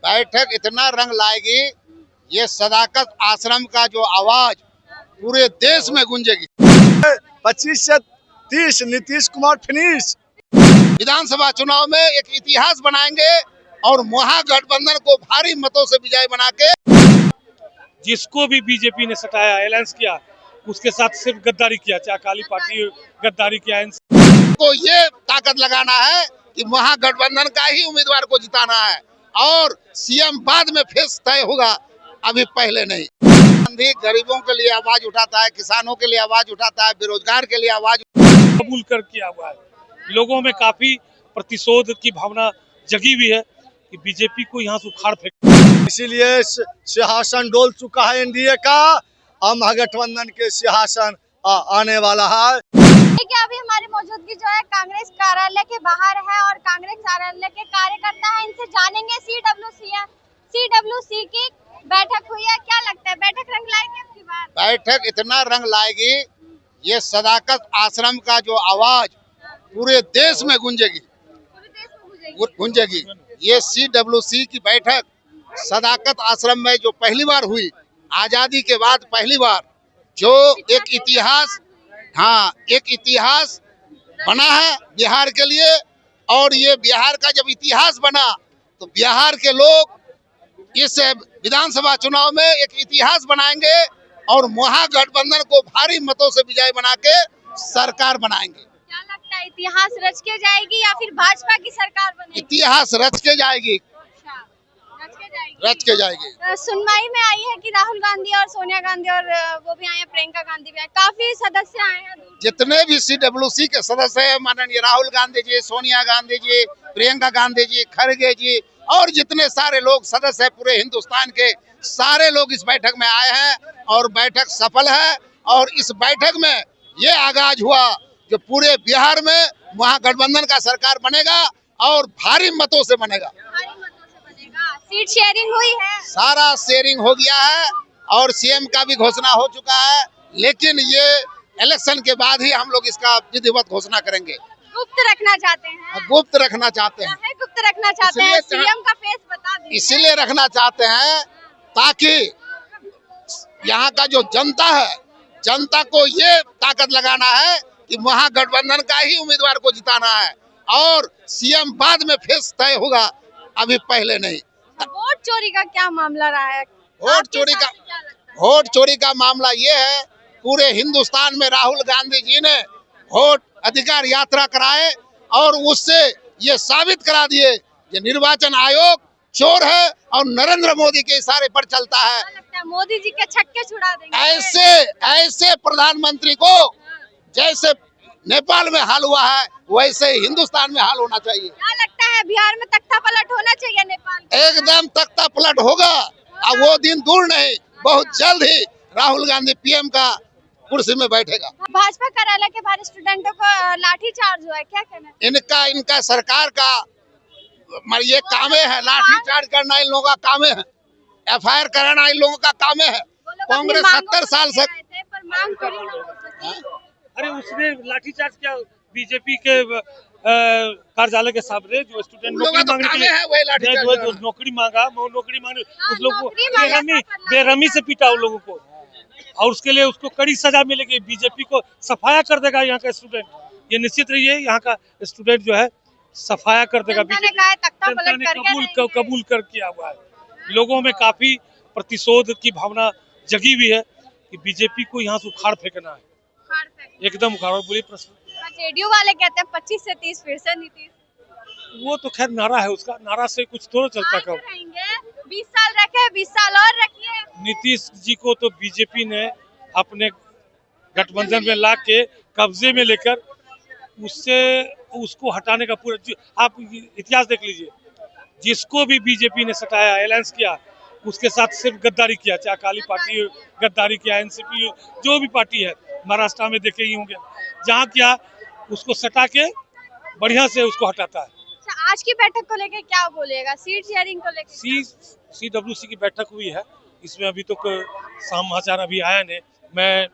बैठक इतना रंग लाएगी, ये सदाकत आश्रम का जो आवाज पूरे देश में गूंजेगी। 25 से 30 नीतीश कुमार फिनिश। विधानसभा चुनाव में एक इतिहास बनाएंगे और महागठबंधन को भारी मतों से विजय बना के, जिसको भी बीजेपी ने सटाया, अलायंस किया, उसके साथ सिर्फ गद्दारी किया, चाहे काली पार्टी गद्दारी किया। को ये ताकत लगाना है कि महागठबंधन का ही उम्मीदवार को जिताना है और सीएम बाद में फिर तय होगा, अभी पहले नहीं। गांधी गरीबों के लिए आवाज उठाता है, किसानों के लिए आवाज उठाता है, बेरोजगार के लिए आवाज कबूल कर किया हुआ है। लोगों में काफी प्रतिशोध की भावना जगी हुई है कि बीजेपी को यहाँ से उखाड़ फेंक। इसीलिए सिंहासन डोल चुका है एनडीए का और महागठबंधन के सिंहासन आने वाला है। देखिए, अभी हमारी मौजूदगी जो है कांग्रेस कार्यालय के बाहर है और कांग्रेस कार्यालय के कार्यकर्ता है, इनसे जानेंगे सीडब्ल्यूसी की बैठक हुई है, क्या लगता है बैठक रंग लाएगी आपकी बार? बैठक इतना रंग लाएगी, ये सदाकत आश्रम का जो आवाज पूरे देश में गूंजेगी। ये सीडब्ल्यूसी की बैठक सदाकत आश्रम में जो पहली बार हुई, आजादी के बाद पहली बार, जो एक इतिहास बना है बिहार के लिए। और ये बिहार का जब इतिहास बना तो बिहार के लोग इस विधानसभा चुनाव में एक इतिहास बनाएंगे और महागठबंधन को भारी मतों से विजय बना के सरकार बनाएंगे। क्या लगता है इतिहास रच के जाएगी या फिर भाजपा की सरकार बनेगी? इतिहास रच के जाएगी, रच के जाएगी। सुनवाई में आई है कि राहुल गांधी और सोनिया गांधी और वो भी आए हैं, प्रियंका गांधी भी आए, काफी सदस्य आए हैं। जितने भी सीडब्ल्यूसी के सदस्य हैं, माननीय राहुल गांधी जी, सोनिया गांधी जी, प्रियंका गांधी जी, खड़गे जी और जितने सारे लोग सदस्य हैं पूरे हिंदुस्तान के, सारे लोग इस बैठक में आए हैं और बैठक सफल है। और इस बैठक में ये आगाज हुआ जो पूरे बिहार में महागठबंधन का सरकार बनेगा और भारी मतों से बनेगा। सीट शेयरिंग हुई है, सारा शेयरिंग हो गया है और सीएम का भी घोषणा हो चुका है, लेकिन ये इलेक्शन के बाद ही हम लोग इसका विधिवत घोषणा करेंगे। गुप्त रखना चाहते हैं, गुप्त रखना चाहते हैं, गुप्त रखना चाहते हैं, सीएम का फेस बता दीजिए। इसीलिए रखना चाहते हैं ताकि यहाँ का जो जनता है, जनता को ये ताकत लगाना है कि महागठबंधन का ही उम्मीदवार को जिताना है और सीएम बाद में फिर तय होगा, अभी पहले नहीं। वोट चोरी का क्या मामला रहा है? वोट चोरी का मामला ये है, पूरे हिंदुस्तान में राहुल गांधी जी ने वोट अधिकार यात्रा कराए और उससे ये साबित करा दिए कि निर्वाचन आयोग चोर है और नरेंद्र मोदी के इशारे पर चलता है। लगता है मोदी जी के छक्के छुड़ा देंगे। ऐसे प्रधानमंत्री को जैसे नेपाल में हाल हुआ है वैसे हिंदुस्तान में हाल होना चाहिए। क्या लगता है बिहार में तख्ता पलट होना चाहिए नेपाल? एकदम तख्ता पलट होगा और वो दिन दूर नहीं, बहुत जल्द ही राहुल गांधी पीएम का कुर्सी में बैठेगा। भाजपा कार्यालय के बाहर स्टूडेंटों को लाठीचार्ज हुआ है, क्या कहना है? इनका सरकार का ये काम है, लाठीचार्ज करना इन लोगों का काम है, एफआईआर कराना इन लोगों का काम है। कांग्रेस 70 साल से मांग पूरी न हो सकी। अरे उसने लाठीचार्ज किया बीजेपी के कार्यालय के सामने, जो स्टूडेंट नौकरी मांगने के लिए जो नौकरी मांगा, नौकरी मांगने उस लोगों को बेरहमी से पीटा उन लोगों को, और उसके लिए उसको कड़ी सजा मिलेगी। बीजेपी को सफाया कर देगा यहाँ का स्टूडेंट, ये निश्चित रहिए, यहाँ का स्टूडेंट जो है सफाया कर देगा। जनता ने कबूल कर किया हुआ है। लोगों में काफी प्रतिशोध की भावना जगी हुई है कि बीजेपी को यहाँ से उखाड़ फेंकना है, एकदम उखाड़। बोलिए प्रश्न। जेडीयू वाले कहते हैं 25 से 30 फिर से नीतीश। वो तो खैर नारा है, उसका नारा से कुछ थोड़ा चलता। कब 20 साल रखे, 20 साल और रखिए। नीतीश जी को तो बीजेपी ने अपने गठबंधन में ला के कब्जे में लेकर उसको हटाने का पूरा, आप इतिहास देख लीजिए, जिसको भी बीजेपी ने सटाया, अलायंस किया, उसके साथ सिर्फ गद्दारी किया, चाहे काली पार्टी गद्दारी किया, एनसीपी जो भी पार्टी है, महाराष्ट्र में देखे ही होंगे, जहाँ किया उसको सटा के बढ़िया से उसको हटाता है। आज की बैठक को लेकर क्या बोलेगा? सीट शेयरिंग को लेकर सीडब्ल्यूसी की बैठक हुई है, इसमें अभी तो कोई समाचार अभी आया नहीं, मैं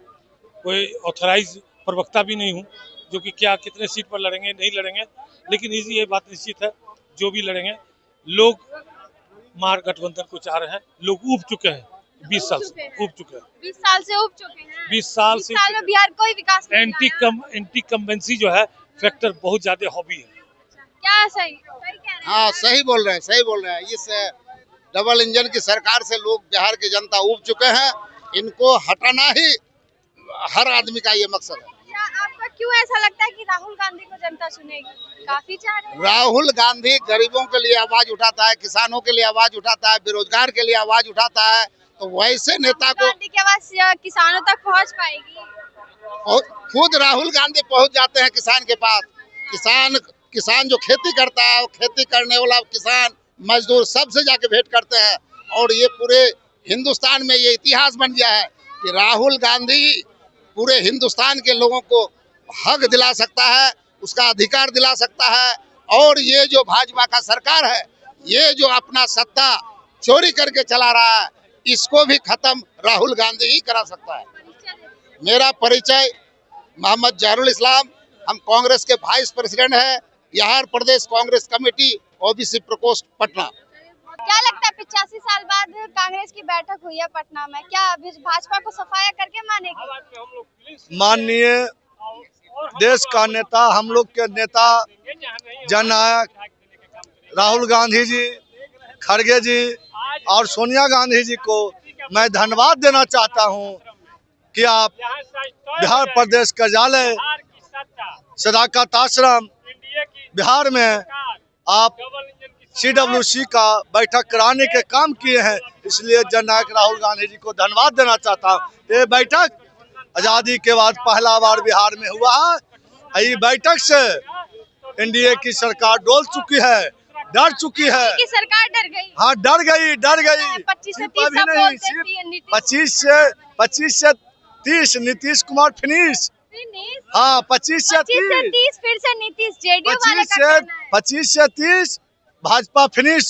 कोई ऑथराइज प्रवक्ता भी नहीं हूँ जो कि क्या कितने सीट पर लड़ेंगे नहीं लड़ेंगे, लेकिन ये बात निश्चित है जो भी लड़ेंगे लोग महागठबंधन को चाह रहे हैं। लोग उब चुके हैं, 20 साल से उब चुके हैं। 20 साल से उब चुके हैं। 20 साल से में बिहार कोई विकास नहीं आया। एंटी कम्बेंसी जो है फैक्टर बहुत ज्यादा हॉबी है। क्या सही कह रहे हैं? हाँ सही बोल रहे हैं। इस डबल इंजन की सरकार से लोग बिहार की जनता उब चुके हैं। इनको हटाना ही हर आदमी का ये मकसद है। अच्छा, आपका क्यों ऐसा लगता है कि राहुल गांधी को जनता चुनेगी? काफी चाह रहे हैं। राहुल गांधी गरीबों के लिए आवाज उठाता है, किसानों के लिए आवाज उठाता है, बेरोजगार के लिए आवाज उठाता है। तो वैसे नेता को गांधी की आवाज किसानों तक पहुंच पाएगी? खुद राहुल गांधी पहुंच जाते हैं किसान के पास। किसान जो खेती करता है, वो खेती करने वाला किसान मजदूर सबसे जाके भेंट करते हैं। और ये पूरे हिंदुस्तान में ये इतिहास बन गया है कि राहुल गांधी पूरे हिंदुस्तान के लोगों को हक दिला सकता है, उसका अधिकार दिला सकता है। और ये जो भाजपा का सरकार है, ये जो अपना सत्ता चोरी करके चला रहा है, इसको भी खत्म राहुल गांधी ही करा सकता है। मेरा परिचय मोहम्मद जहरुल इस्लाम, हम कांग्रेस के वाइस प्रेसिडेंट हैं, बिहार प्रदेश कांग्रेस कमेटी ओबीसी प्रकोष्ठ पटना। क्या लगता है 85 साल बाद कांग्रेस की बैठक हुई है पटना में, क्या अभी भाजपा को सफाया करके मानेगी? माननीय देश का नेता, हम लोग के नेता जननायक राहुल गांधी जी, खड़गे जी और सोनिया गांधी जी को मैं धन्यवाद देना चाहता हूं कि आप बिहार प्रदेश कार्यालय सदाकत आश्रम बिहार में आप CWC का बैठक कराने के काम किए हैं। इसलिए जननायक राहुल गांधी जी को धन्यवाद देना चाहता हूँ। ये बैठक आजादी के बाद पहला बार बिहार में हुआ है। ये बैठक से एनडीए की सरकार डोल चुकी है, डर चुकी है। की सरकार डर गई? हाँ डर गई। 25 से 30 नीतीश कुमार फिनिश। हाँ 25 से 30 फिर से नीतीश जेडीयू वाले का कहना है। 25 से 30 भाजपा फिनिश।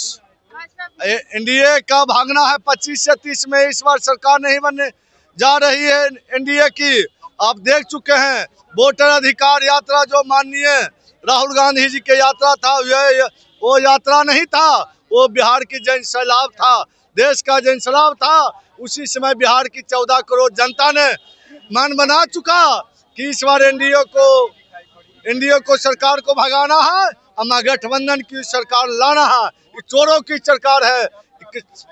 एनडीए का भागना है 25 से 30 में। इस बार सरकार नहीं बनने जा रही है एनडीए की। आप देख चुके हैं वोटर अधिकार यात्रा जो माननीय राहुल गांधी जी के यात्रा था, वो यात्रा नहीं था, वो बिहार की जन सैलाब था, देश का जन सैलाब था। उसी समय बिहार की 14 करोड़ जनता ने मन बना चुका कि इस बार एनडीए को सरकार को भगाना है, महागठबंधन की सरकार लाना है। ये चोरों की सरकार है।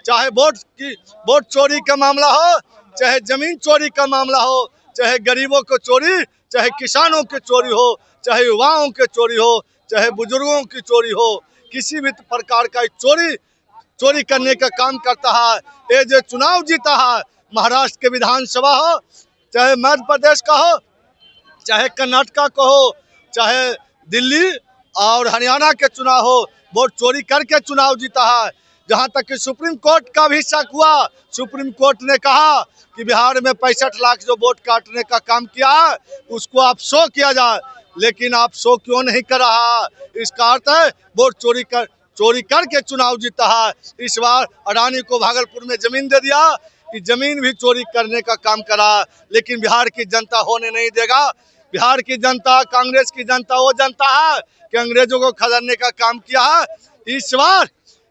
चाहे वोट चोरी का मामला हो, चाहे जमीन चोरी का मामला हो, चाहे गरीबों को चोरी, चाहे किसानों की चोरी हो, चाहे युवाओं की चोरी हो, चाहे बुजुर्गों की चोरी हो, किसी भी प्रकार का चोरी करने का काम करता है। ये जो चुनाव जीता है, महाराष्ट्र के विधानसभा हो, चाहे मध्य प्रदेश का हो, चाहे कर्नाटका का हो, चाहे दिल्ली और हरियाणा के चुनाव हो, वोट चोरी करके चुनाव जीता है। जहां तक कि सुप्रीम कोर्ट का भी शक हुआ, सुप्रीम कोर्ट ने कहा कि बिहार में 65 लाख जो वोट काटने का काम किया है, उसको आप शो किया जाए। लेकिन आप शो क्यों नहीं कर रहा? इसका अर्थ है वोट चोरी करके चुनाव जीता है। इस बार अडानी को भागलपुर में जमीन दे दिया कि जमीन भी चोरी करने का काम करा। लेकिन बिहार की जनता होने नहीं देगा। बिहार की जनता, कांग्रेस की जनता वो जनता है कि अंग्रेजों को खदेड़ने का काम किया है। इस बार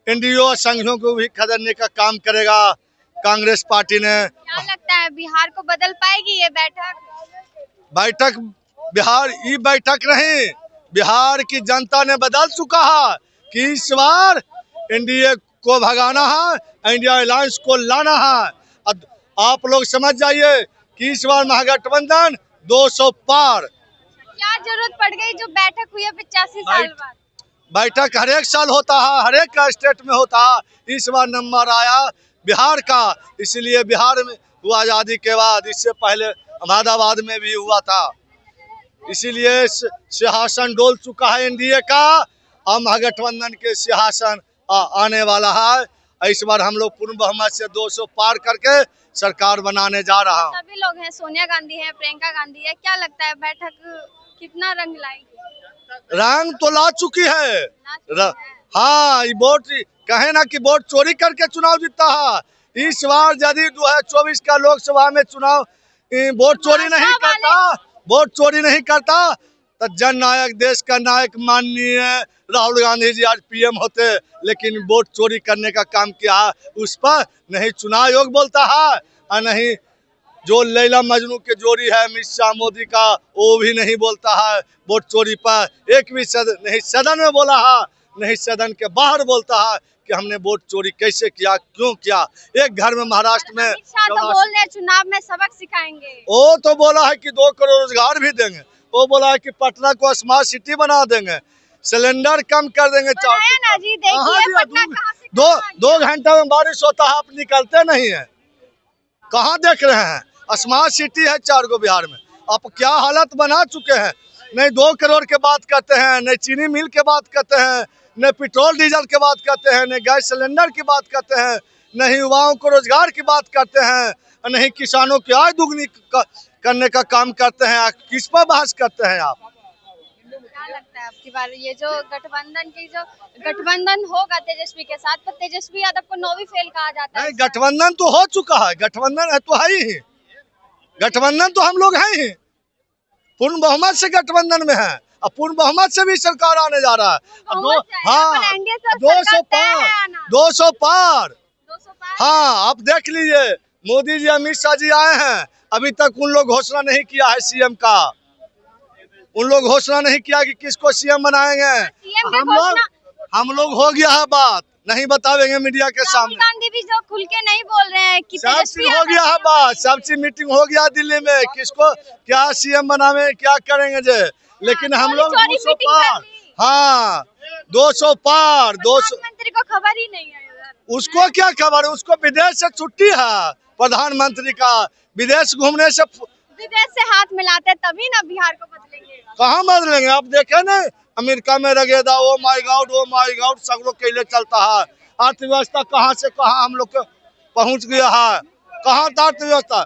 एनडीए संघियों को भी खदेड़ने का काम करेगा कांग्रेस पार्टी ने। क्या लगता है बिहार को बदल पाएगी ये बैठक? बिहार ये बैठक नहीं, बिहार की जनता ने बदल चुका है कि इस बार एनडीए को भगाना है, इंडिया अलायंस को लाना है। अब आप लोग समझ जाइए कि इस बार महागठबंधन 200 पार। क्या जरूरत पड़ गई जो बैठक हुई है 85 साल बाद? बैठक हर एक साल होता है, हर एक स्टेट में होता है। इस बार नंबर आया बिहार का, इसलिए बिहार में हुआ आजादी के बाद। इससे पहले अहमदाबाद में भी हुआ था। इसीलिए सिंहासन डोल चुका है एनडीए का, और महागठबंधन के सिंहासन आने वाला है। इस बार हम लोग पूर्ण बहुमत से 200 पार करके सरकार बनाने जा रहा हूँ। सभी लोग हैं, सोनिया गांधी है, प्रियंका गांधी है, क्या लगता है बैठक कितना रंग लाएगी? रंग तो ला चुकी है। हाँ ये वोट कहे ना कि वोट चोरी करके चुनाव जीता है। इस बार यदि 2024 का लोकसभा में चुनाव वोट चोरी नहीं करता तो जन नायक, देश का नायक माननीय राहुल गांधी जी आज पीएम होते, लेकिन वोट चोरी करने का काम किया है। उस पर नहीं चुनाव आयोग बोलता है और नहीं जो लैला मजनू के जोड़ी है अमित शाह मोदी का, वो भी नहीं बोलता है वोट चोरी पर। एक भी नहीं सदन में बोला है, नहीं सदन के बाहर बोलता है कि हमने वोट चोरी कैसे किया, क्यों किया। एक घर में महाराष्ट्र में अमित शाह तो बोल रहे चुनाव में सबक सिखाएंगे। वो तो बोला है कि 2 करोड़ रोजगार भी देंगे। वो बोला है कि पटना को स्मार्ट सिटी बना देंगे, सिलेंडर कम कर देंगे। ना जी, देखिए पटना कहाँ से दो घंटा में बारिश होता है, आप निकलते नहीं है। कहाँ देख रहे हैं? स्मार्ट सिटी है 4 गो बिहार में, अब क्या हालत बना चुके हैं। नहीं 2 करोड़ के बात करते हैं, नहीं चीनी मिल के बात करते हैं, नहीं पेट्रोल डीजल की बात करते हैं, नहीं गैस सिलेंडर की बात करते हैं, नहीं युवाओं को रोजगार की बात करते हैं, नहीं किसानों की आय दुगनी करने का काम करते हैं। किस पर बहस करते हैं आप? क्या लगता है आपकी बार ये जो गठबंधन होगा तेजस्वी के साथ, तो तेजस्वी यादव को 9वीं फेल कहा जाता है? नहीं, गठबंधन तो हो चुका है, गठबंधन है तो है ही, गठबंधन तो हम लोग हैं ही, पूर्ण बहुमत से गठबंधन में है। अब पूर्ण बहुमत से भी सरकार आने जा रहा है। हाँ, 200 पार। हाँ, आप देख लीजिए, मोदी जी अमित शाह जी आए हैं, अभी तक उन लोग घोषणा नहीं किया है सीएम का। उन लोग घोषणा नहीं किया कि किसको सीएम बनाएंगे। हम लोग हो गया है बात, नहीं बतावेंगे मीडिया के सामने। गांधी भी जो खुल के नहीं बोल रहे हैं कि सब चीज हो गया है बात, सब चीज मीटिंग हो गया दिल्ली में, किसको क्या सीएम बनावे, क्या करेंगे जे। लेकिन हम लोग 200 पार। हाँ, 200 पार। 200 मंत्री को खबर ही नहीं है। उसको क्या खबर है? उसको विदेश से छुट्टी है प्रधानमंत्री का। विदेश घूमने से, विदेश से हाथ मिलाते तभी ना बिहार को बदलेंगे। कहाँ बदलेंगे? आप देखे ना अमेरिका में रगेदा, ओ माय गॉड सब लोग कैले चलता है। अर्थव्यवस्था कहाँ से कहाँ हम लोग के पहुँच गया है। कहाँ था अर्थव्यवस्था?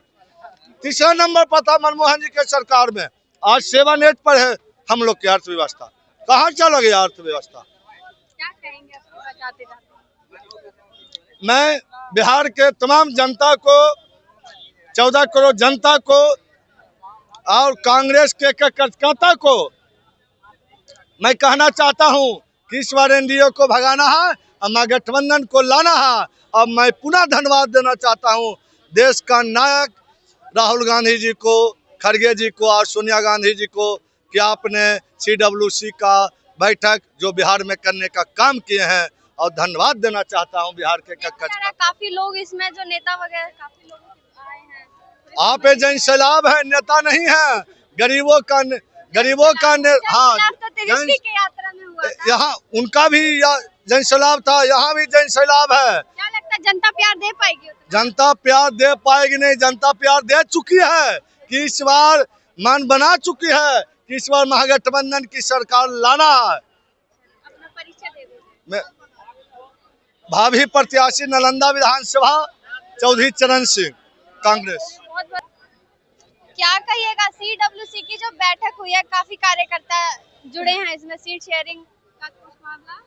3रा नंबर पर था मनमोहन जी के सरकार में, आज 7-8 पर है हम लोग की अर्थव्यवस्था। कहाँ चला गया अर्थव्यवस्था? क्या कहेंगे आपको बताते जाते? मैं बिहार के तमाम जनता को, 14 करोड़ जनता को और कांग्रेस के कार्यकर्ता को मैं कहना चाहता हूं कि इस बार एनडीए को भगाना है और महागठबंधन को लाना है। और मैं पुनः धन्यवाद देना चाहता हूं देश का नायक राहुल गांधी जी को, खड़गे जी को और सोनिया गांधी जी को कि आपने CWC का बैठक जो बिहार में करने का काम किए हैं, और धन्यवाद देना चाहता हूं बिहार के काफी लोग इसमें जो नेता वगैरह काफी लोग आए हैं। आप जन सैलाब है, नेता नहीं है। गरीबों का हाँ, यात्रा में हुआ था। यहाँ उनका भी जन सैलाब था, यहाँ भी जन सैलाब है। क्या लगता है जनता प्यार दे पाएगी? जनता प्यार दे पाएगी नहीं, जनता प्यार दे चुकी है कि इस बार मन बना चुकी है कि इस बार महागठबंधन की सरकार लाना है। अपना परिचय दे दीजिए। भावी प्रत्याशी नालंदा विधानसभा चौधरी चरण सिंह, कांग्रेस। क्या कहिएगा, CWC की जो बैठक हुई है, काफी कार्यकर्ता जुड़े हैं इसमें, सीट शेयरिंग का कुछ मामला?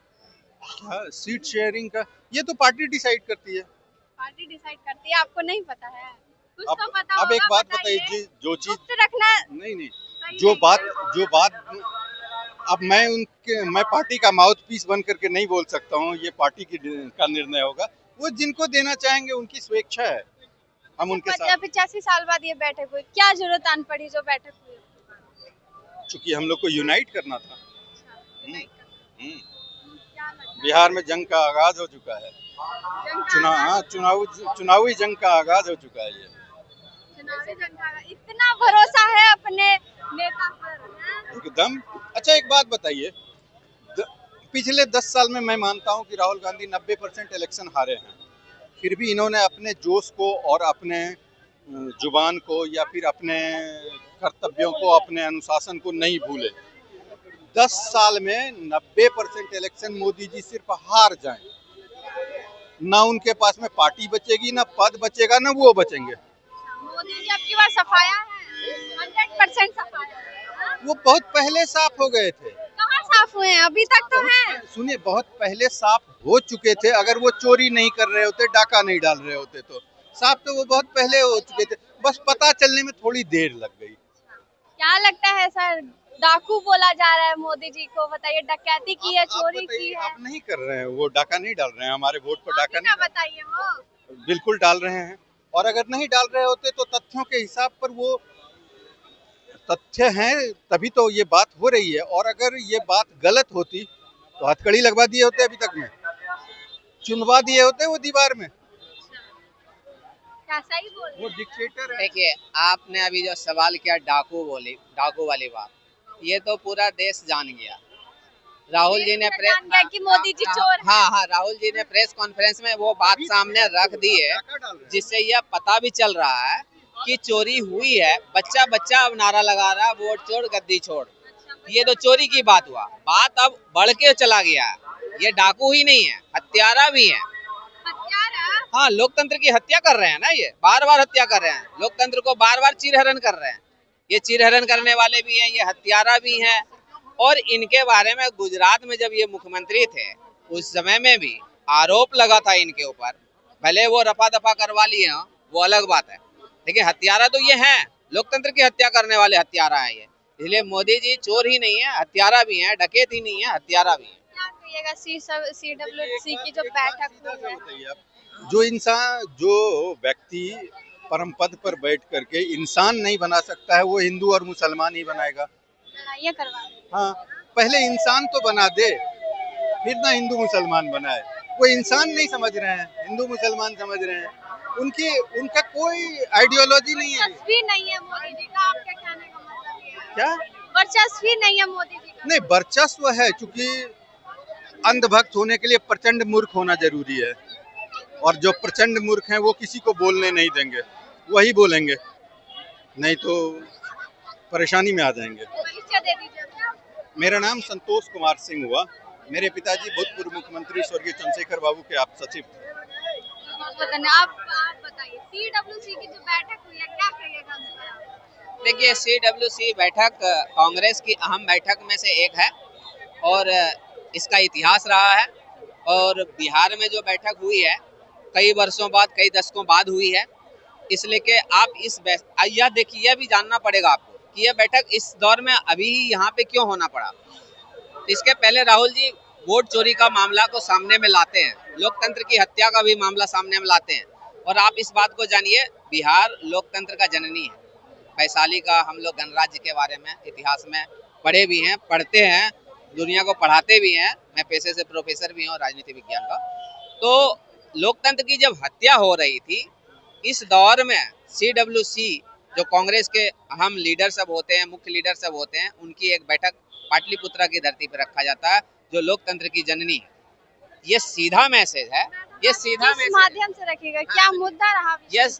हाँ, सीट शेयरिंग का ये तो पार्टी डिसाइड करती है। पार्टी डिसाइड करती है, आपको नहीं पता है? कुछ तो पता अब होगा, एक बात बताइए। बताइए, जो चीज रखना नहीं जो बात अब मैं पार्टी का माउथ पीस बन करके नहीं बोल सकता हूँ, ये पार्टी का निर्णय होगा। वो जिनको देना चाहेंगे उनकी स्वेच्छा है, हम उनके साथ। 85 साल बाद ये बैठक हुई, क्या जरूरत आन पड़ी जो बैठक हुई? चूंकि हम लोग को यूनाइट करना था। बिहार में जंग का आगाज हो चुका है, चुनावी जंग का आगाज हो चुका है। ये चुनावी जंग का इतना भरोसा है अपने नेता पर एकदम। अच्छा एक बात बताइए, पिछले 10 साल में मैं मानता हूं कि राहुल गांधी 90% इलेक्शन हारे हैं, फिर भी इन्होंने अपने जोश को और अपने जुबान को या फिर अपने कर्तव्यों को, अपने अनुशासन को नहीं भूले। 10 साल में 90% इलेक्शन मोदी जी सिर्फ हार जाएं, ना उनके पास में पार्टी बचेगी, ना पद बचेगा, ना वो बचेंगे। मोदी जी आपकी बार सफाया है, 100% सफाया है। वो बहुत पहले साफ हो गए थे। कहाँ साफ हुए हैं? अभी तक तो हैं। सुनिए, बहुत पहले साफ हो चुके थे। अगर वो चोरी नहीं कर रहे होते, डाका नहीं डाल रहे होते, तो साफ तो वो बहुत पहले हो चुके थे। बस पता चलने में थोड़ी देर लग गई। क्या लगता है सर, डाकू बोला जा रहा है मोदी जी को। बताइए, डकैती की है, आप चोरी बताइए, की है। आप नहीं कर रहे हैं, वो डाका नहीं डाल रहे हैं, हमारे वोट पर डाका आप ही ना नहीं बताइए वो। बिल्कुल डाल रहे हैं। और अगर नहीं डाल रहे होते तो तथ्यों के हिसाब पर वो तथ्य हैं, तभी तो ये बात हो रही है। और अगर ये बात गलत होती तो हथकड़ी लगवा दिए होते, अभी तक में चुनवा दिए होते वो दीवार में। कैसा ही बोल रहे वो हैं। डिक्टेटर है। देखिए, आपने अभी जो सवाल किया डाकू वाली बात, ये तो पूरा देश जान गया। राहुल जी ने देश जान गया कि मोदी जी चोर हैं। हाँ, राहुल जी ने प्रेस कॉन्फ्रेंस में वो बात सामने रख दी है, डाका डाल रहे हैं। जिससे यह पता भी चल रहा है कि चोरी हुई है। बच्चा बच्चा अब नारा लगा रहा है, वोट चोर गद्दी छोड़। ये तो चोरी की बात हुआ, बात अब बढ़ के चला गया है। ये डाकू ही नहीं है, हत्यारा भी है। हत्यारा? हाँ, लोकतंत्र की हत्या कर रहे हैं ना, ये बार बार हत्या कर रहे हैं, लोकतंत्र को बार बार चीरहरण कर रहे हैं। ये चीरहरण करने वाले भी हैं, ये हत्यारा भी हैं। और इनके बारे में गुजरात में जब ये मुख्यमंत्री थे, उस समय में भी आरोप लगा था इनके ऊपर। भले वो रफा दफा करवा लिए हों, वो अलग बात है, लेकिन हत्यारा तो ये हैं, लोकतंत्र की हत्या करने वाले हत्यारा हैं ये। इसलिए मोदी जी चोर ही नहीं है, हत्यारा भी हैं, डकैत ही नहीं है, हत्यारा भी है। क्या कहिएगा CWC की जो बैठक हुई है? बताइए आप, जो इंसान, जो व्यक्ति परम पद पर बैठ करके इंसान नहीं बना सकता है, वो हिंदू और मुसलमान ही बनाएगा। लड़ाइयाँ करवा रहे हैं। हाँ, पहले इंसान तो बना दे, फिर ना हिंदू मुसलमान बनाए। वो इंसान नहीं समझ रहे हैं, हिंदू मुसलमान समझ रहे हैं। उनका कोई आइडियोलॉजी नहीं है। वर्चस्व ही नहीं है मोदी जी का, आपके कहने का मतलब ये है? क्या? वर्चस्व ही नहीं है मोदी जी का। नहीं, वर्चस्व है, क्योंकि अंधभक्त होने के लिए प्रचंड मूर्ख होना जरूरी है। और जो प्रचंड मूर्ख हैं वो किसी को बोलने नहीं देंगे, वही बोलेंगे, नहीं तो परेशानी में आ जाएंगे। परिचय दे दीजिए अपना। मेरा नाम संतोष कुमार सिंह हुआ। मेरे पिताजी भूतपूर्व मुख्यमंत्री स्वर्गीय चंद्रशेखर बाबू के आप सचिव थे। बहुत धन्यवाद। आप बताइए, CWC की जो बैठक हुई है, क्या कहिएगा उस पर? देखिए, CWC बैठक कांग्रेस की अहम बैठक में से एक है और इसका इतिहास रहा है। और बिहार में जो बैठक हुई है, कई वर्षों बाद, कई दशकों बाद हुई है। इसलिए कि आप यह देखिए, यह भी जानना पड़ेगा आपको कि यह बैठक इस दौर में अभी यहाँ पे क्यों होना पड़ा। इसके पहले राहुल जी वोट चोरी का मामला को सामने में लाते हैं, लोकतंत्र की हत्या का भी मामला सामने में लाते हैं। और आप इस बात को जानिए, बिहार लोकतंत्र का जननी है। वैशाली का हम लोग गणराज्य के बारे में इतिहास में पढ़े भी हैं, पढ़ते हैं, दुनिया को पढ़ाते भी हैं। मैं पेशे से प्रोफेसर भी हूँ राजनीति विज्ञान का। तो लोकतंत्र की जब हत्या हो रही थी, इस दौर में CWC जो कांग्रेस के अहम लीडर सब होते हैं, मुख्य लीडर सब होते हैं, उनकी एक बैठक पाटलिपुत्रा की धरती पर रखा जाता है, जो लोकतंत्र की जननी है। ये सीधा मैसेज है, ये सीधा किस माध्यम से रखिएगा, क्या मुद्दा रहा?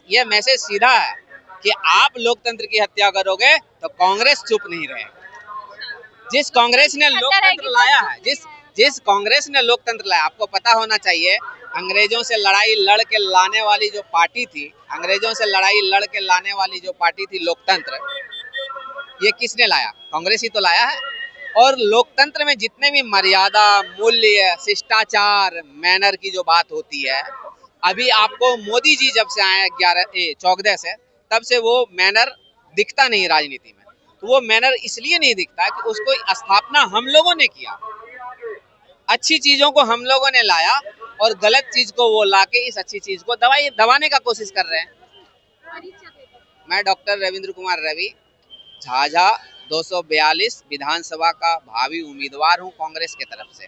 ये मैसेज सीधा है कि आप लोकतंत्र की हत्या करोगे तो कांग्रेस चुप नहीं रहेगी। जिस कांग्रेस ने लोकतंत्र लाया है, जिस कांग्रेस ने लोकतंत्र लाया, आपको पता होना चाहिए, अंग्रेजों से लड़ाई लड़ के लाने वाली जो पार्टी थी, अंग्रेजों से लड़ाई लड़ के लाने वाली जो पार्टी थी लोकतंत्र, ये किसने लाया? कांग्रेस ही तो लाया है। और लोकतंत्र में जितने भी मर्यादा, मूल्य, शिष्टाचार, मैनर की जो बात होती है, अभी आपको मोदी जी जब से आए 14 से, तब से वो मैनर दिखता नहीं राजनीति में। तो वो मैनर इसलिए नहीं दिखता कि उसको स्थापना हम लोगों ने किया, अच्छी चीजों को हम लोगों ने लाया और गलत चीज को वो लाके इस अच्छी चीज को दबाने का कोशिश कर रहे हैं। मैं डॉक्टर रविंद्र कुमार रवि, झाझा 242 विधानसभा का भावी उम्मीदवार हूं कांग्रेस की तरफ से।